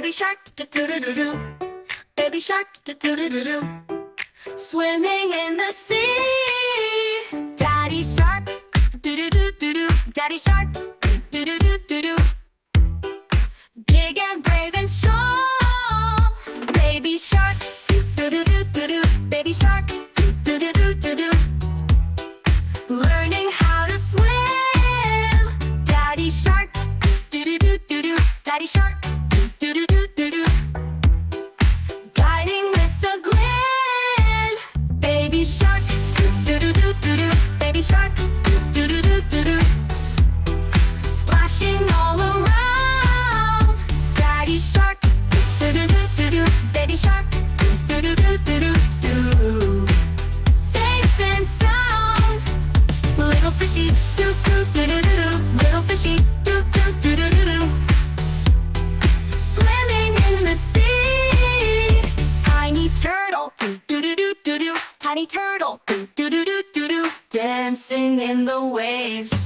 Baby shark, do-do-do-do-do. Baby shark, do-do-do-do-do. Swimming in the sea. Daddy shark, do-do-do-do-do. Daddy shark, do-do-do-do-do. Big and brave and strong. Baby shark, do-do-do-do-do. Baby shark, do-do-do-do-do. Learning how to swim. Daddy shark, do-do-do-do-do. Daddy shark, do-do-do-do-do. Guiding with a grin. Baby shark, do-do-do-do-do. Baby shark, do-do-do-do-do. Splashing all around. Daddy shark, do-do-do-do-do. Baby shark, do-do-do-do-do. Safe and sound. Little fishy, do-do-do-do-do. Little fishy, do-do-do-do-do. Swimming in the sea. Tiny turtle, do-do-do-do-do. Tiny turtle, do-do-do-do-do. Dancing in the waves.